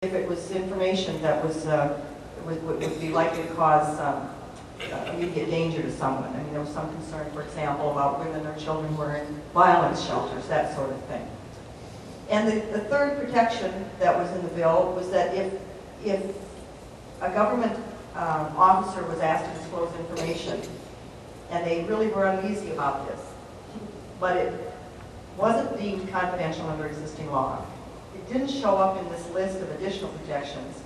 if it was information that was would be likely to cause immediate danger to someone. I mean, there was some concern, for example, about women or children who are in violence shelters, that sort of thing. And the third protection that was in the bill was that if a government officer was asked to disclose information, and they really were uneasy about this, but it wasn't deemed confidential under existing law, it didn't show up in this list of additional protections,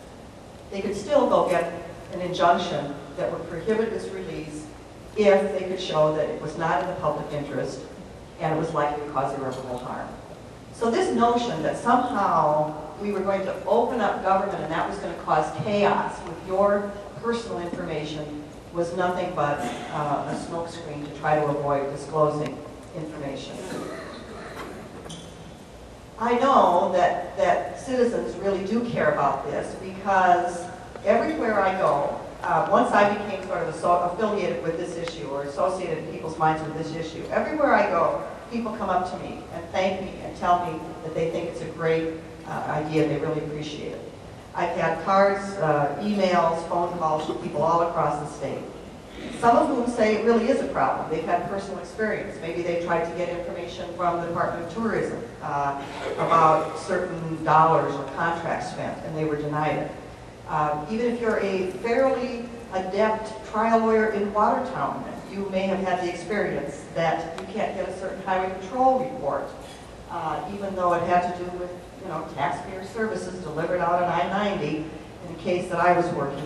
they could still go get an injunction that would prohibit its release if they could show that it was not in the public interest and it was likely to cause irreparable harm. So this notion that somehow we were going to open up government and that was going to cause chaos with your personal information was nothing but a smokescreen to try to avoid disclosing information. I know that citizens really do care about this because everywhere I go, once I became sort of affiliated with this issue or associated in people's minds with this issue, everywhere I go, people come up to me and thank me and tell me that they think it's a great idea, they really appreciate it. I've had cards, emails, phone calls from people all across the state. Some of whom say it really is a problem. They've had personal experience. Maybe they tried to get information from the Department of Tourism about certain dollars or contracts spent, and they were denied it. Even if you're a fairly adept trial lawyer in Watertown, you may have had the experience that you can't get a certain highway patrol report, even though it had to do with, taxpayer services delivered out on I-90 in a case that I was working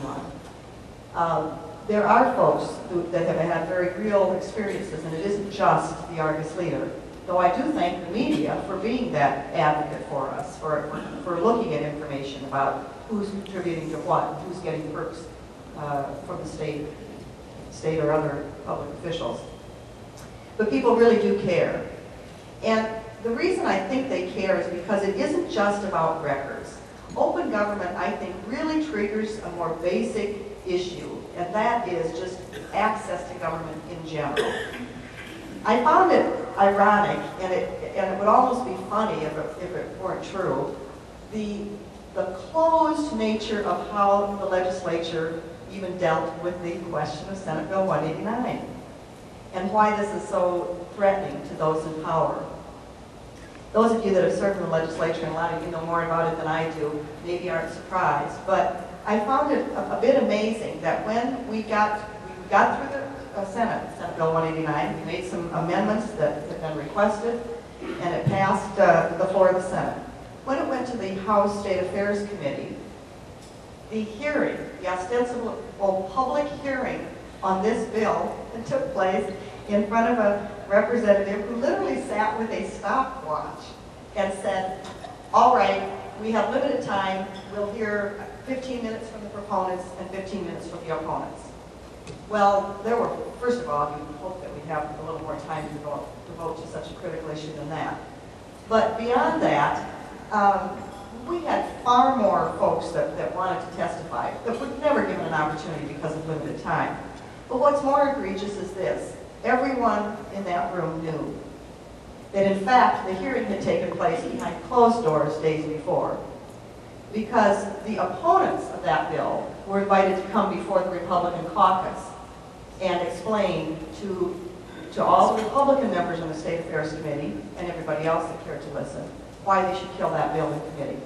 on. There are folks that have had very real experiences, and it isn't just the Argus Leader, though I do thank the media for being that advocate for us, for looking at information about who's contributing to what, who's getting perks from the state or other public officials. But people really do care. And the reason I think they care is because it isn't just about records. Open government, I think, really triggers a more basic issue, and that is just access to government in general. I found it ironic, and it would almost be funny if it weren't true, the closed nature of how the legislature even dealt with the question of Senate Bill 189, and why this is so threatening to those in power. Those of you that have served in the legislature, and a lot of you know more about it than I do, maybe aren't surprised, but I found it a bit amazing that when we got through the Senate Bill 189, we made some amendments that had been requested, and it passed the floor of the Senate. When it went to the House State Affairs Committee, the hearing, the ostensible public hearing on this bill took place in front of a representative who literally sat with a stopwatch and said, all right, we have limited time, we'll hear 15 minutes from the proponents and 15 minutes from the opponents. Well, there were, first of all, you would hope that we'd have a little more time to devote to such a critical issue than that. But beyond that, we had far more folks that wanted to testify that were never given an opportunity because of limited time. But what's more egregious is this. Everyone in that room knew that, in fact, the hearing had taken place behind closed doors days before, because the opponents of that bill were invited to come before the Republican caucus and explain to all the Republican members on the State Affairs Committee and everybody else that cared to listen why they should kill that bill in committee.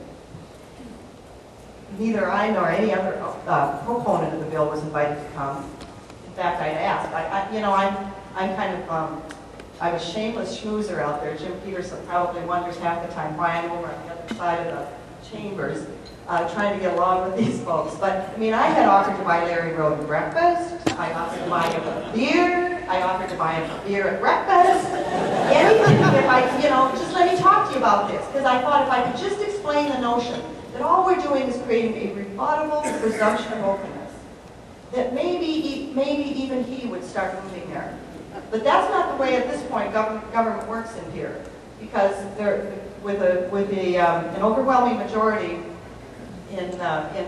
Neither I nor any other proponent of the bill was invited to come. In fact, I'd asked. I'm kind of I'm a shameless schmoozer out there. Jim Peterson probably wonders half the time why I'm over on the other side of the chambers trying to get along with these folks. But, I mean, I had offered to buy Larry Roden breakfast. I offered to buy him a beer. I offered to buy him a beer at breakfast. Anything if I, just let me talk to you about this. Because I thought if I could just explain the notion that all we're doing is creating a rebuttable presumption of openness, that maybe even he would start moving there. But that's not the way at this point government works in here, because with an overwhelming majority in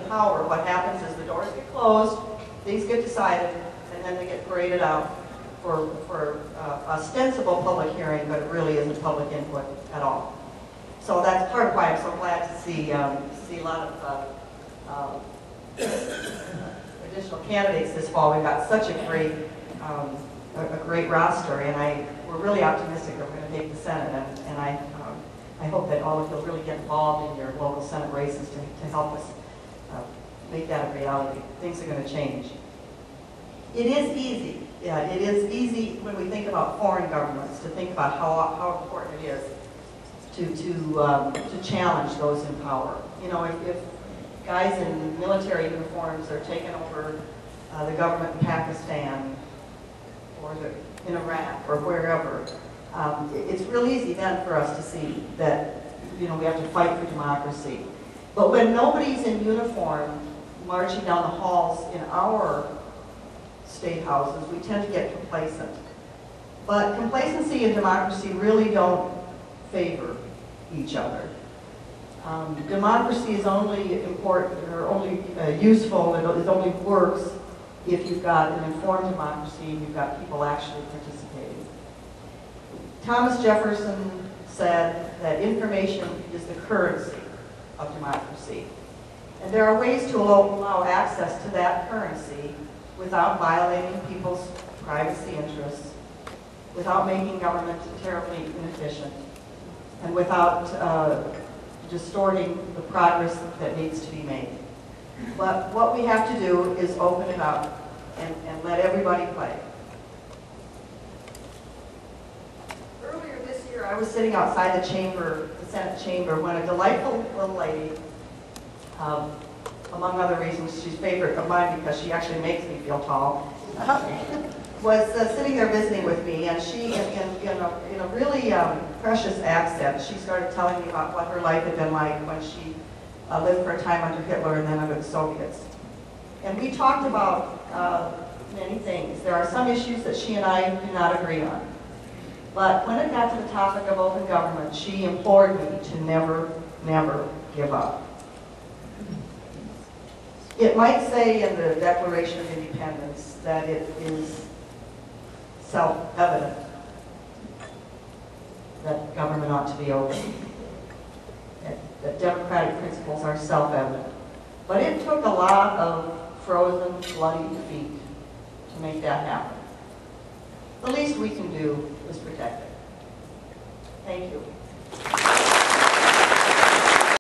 power, what happens is the doors get closed, things get decided, and then they get paraded out for ostensible public hearing, but it really isn't public input at all. So that's part of why I'm so glad to see a lot of additional candidates this fall. We've got such a great roster, and we're really optimistic that we're going to take the Senate, and I hope that all of you will really get involved in your local Senate races to help us make that a reality. Things are going to change. It is easy. Yeah, it is easy when we think about foreign governments to think about how important it is to challenge those in power. You know, if guys in military uniforms are taking over the government in Pakistan or in Iraq or wherever, it's real easy then for us to see that, you know, we have to fight for democracy. But when nobody's in uniform marching down the halls in our state houses, we tend to get complacent. But complacency and democracy really don't favor each other. Democracy is only important or only useful, it only works if you've got an informed democracy and you've got people actually participating. Thomas Jefferson said that information is the currency of democracy. And there are ways to allow access to that currency without violating people's privacy interests, without making government terribly inefficient, and without distorting the progress that needs to be made. But what we have to do is open it up and let everybody play. Earlier this year, I was sitting outside the chamber, the Senate chamber, when a delightful little lady, among other reasons, she's a favorite of mine because she actually makes me feel tall, was sitting there visiting with me, and she, in a really precious accent, she started telling me about what her life had been like when she lived for a time under Hitler and then under the Soviets. And we talked about many things. There are some issues that she and I do not agree on. But when it got to the topic of open government, she implored me to never, never give up. It might say in the Declaration of Independence that it is self-evident that government ought to be open, that democratic principles are self-evident. But it took a lot of frozen, bloody defeat to make that happen. The least we can do is protect it. Thank you.